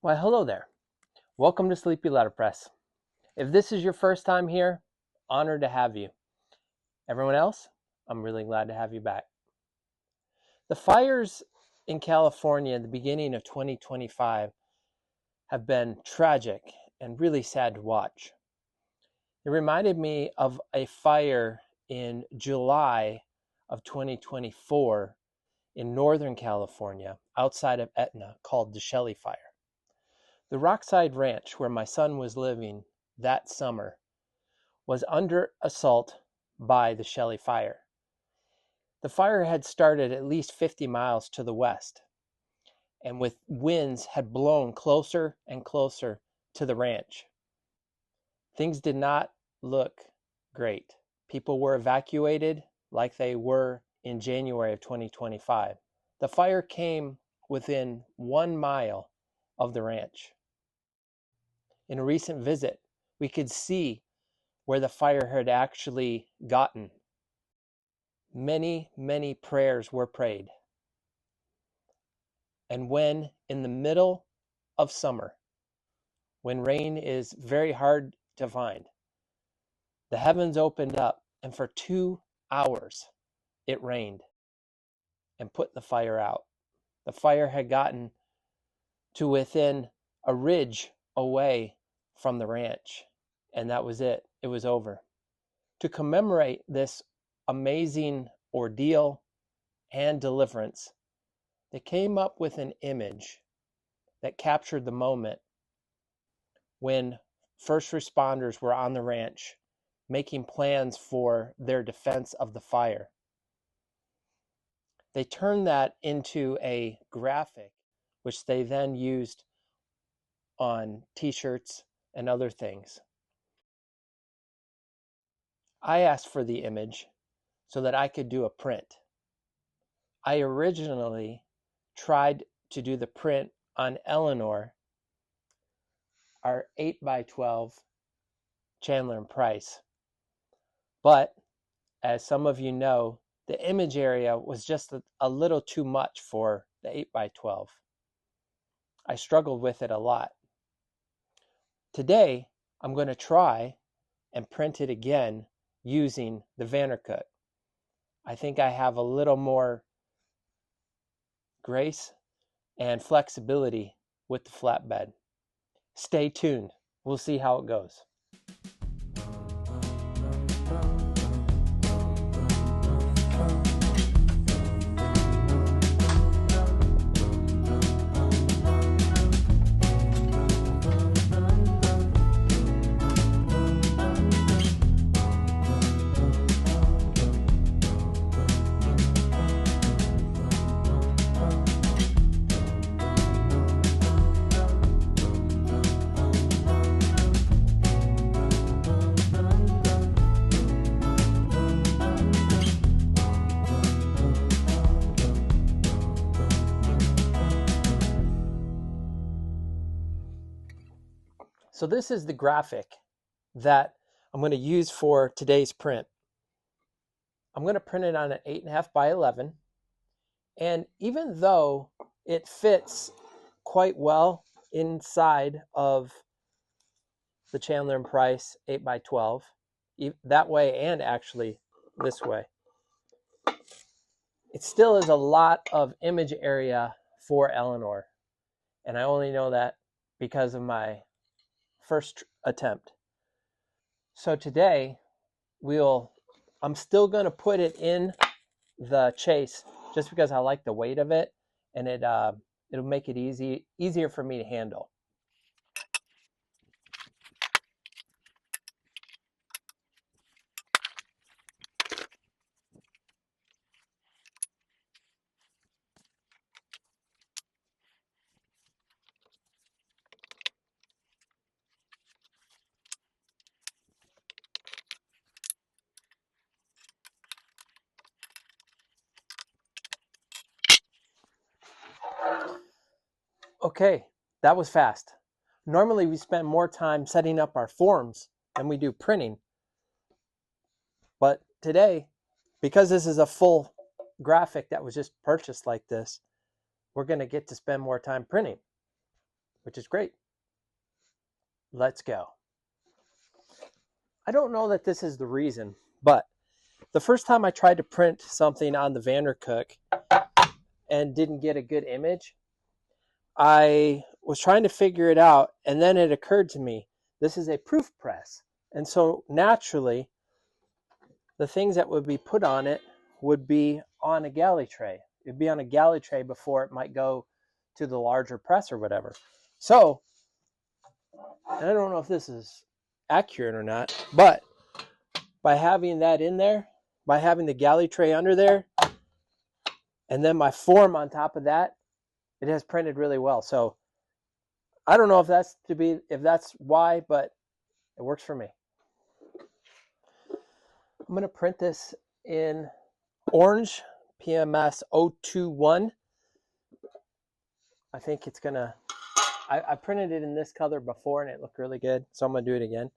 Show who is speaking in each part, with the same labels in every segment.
Speaker 1: Why, hello there. Welcome to Sleepy Letterpress. If this is your first time here, honored to have you. Everyone else, I'm really glad to have you back. The fires in California at the beginning of 2025 have been tragic and really sad to watch. It reminded me of a fire in July of 2024 in Northern California outside of Etna called the Shelley Fire. The Rockside ranch where my son was living that summer was under assault by the Shelley Fire. The fire had started at least 50 miles to the west, and with winds had blown closer and closer to the ranch. Things did not look great. People were evacuated like they were in January of 2025. The fire came within 1 mile of the ranch. In a recent visit, we could see where the fire had actually gotten. Many, many prayers were prayed. And when in the middle of summer, when rain is very hard to find, the heavens opened up and for 2 hours it rained and put the fire out. The fire had gotten to within a ridge away from the ranch, and that was it. It was over. To commemorate this amazing ordeal and deliverance, they came up with an image that captured the moment when first responders were on the ranch making plans for their defense of the fire. They turned that into a graphic, which they then used on t-shirts and other things. I asked for the image so that I could do a print. I originally tried to do the print on Eleanor, our 8x12 Chandler and Price. But as some of you know, the image area was just a little too much for the 8x12. I struggled with it a lot. Today, I'm going to try and print it again using the Vandercook. I think I have a little more grace and flexibility with the flatbed. Stay tuned. We'll see how it goes. So this is the graphic that I'm going to use for today's print. I'm going to print it on an 8.5 by 11. And even though it fits quite well inside of the Chandler and Price 8x12, that way and actually this way, it still is a lot of image area for Eleanor. And I only know that because of my first attempt. So today I'm still going to put it in the chase just because I like the weight of it, and it'll make it easier for me to handle. Okay, that was fast. Normally we spend more time setting up our forms than we do printing. But today, because this is a full graphic that was just purchased like this, we're going to get to spend more time printing. which is great. Let's go. I don't know that this is the reason, but the first time I tried to print something on the Vandercook and didn't get a good image, I was trying to figure it out, and then it occurred to me, this is a proof press. And so naturally, the things that would be put on it would be on a galley tray. It'd be on a galley tray before it might go to the larger press or whatever. So, and I don't know if this is accurate or not, but by having that in there, by having the galley tray under there, and then my form on top of that, it has printed really well. So I don't know if that's why, but it works for me. I'm going to print this in orange PMS 021. I think it's going to, I printed it in this color before and it looked really good. So I'm going to do it again.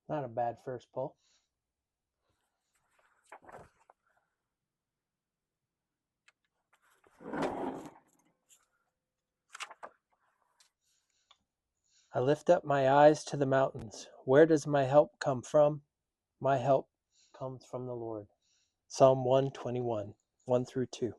Speaker 1: Not a bad first pull. I lift up my eyes to the mountains. Where does my help come from? My help comes from the Lord. Psalm 121, 1 through 2.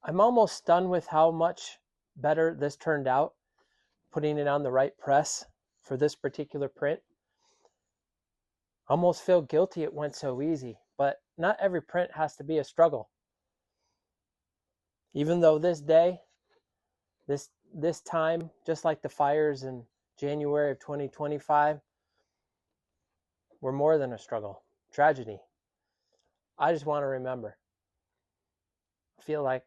Speaker 1: I'm almost done with how much better this turned out, putting it on the right press for this particular print. I almost feel guilty it went so easy, but not every print has to be a struggle. Even though this day, this time, just like the fires in January of 2025, were more than a struggle, tragedy. I just want to remember. I feel like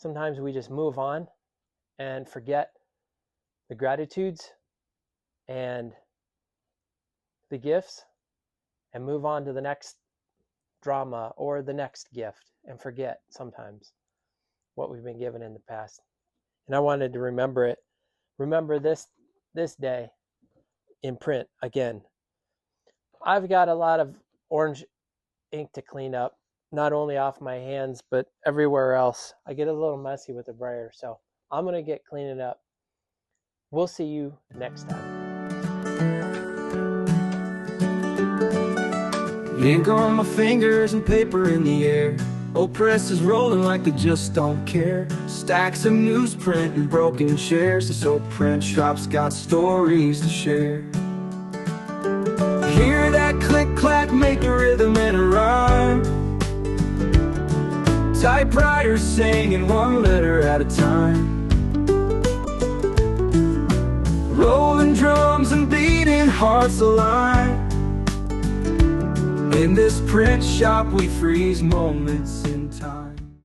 Speaker 1: sometimes we just move on and forget the gratitudes and the gifts and move on to the next drama or the next gift and forget sometimes what we've been given in the past. And I wanted to remember this day in print again. I've got a lot of orange ink to clean up, not only off my hands, but everywhere else. I get a little messy with the brayer, so I'm going to get cleaning up. We'll see you next time.
Speaker 2: Ink on my fingers and paper in the air. Old press is rolling like they just don't care. Stacks of newsprint and broken chairs. This old print shop's got stories to share. Hear that click-clack, make a rhythm and a rhyme. Typewriters singing one letter at a time. Rolling drums and beating hearts align. In this print shop we freeze moments in time.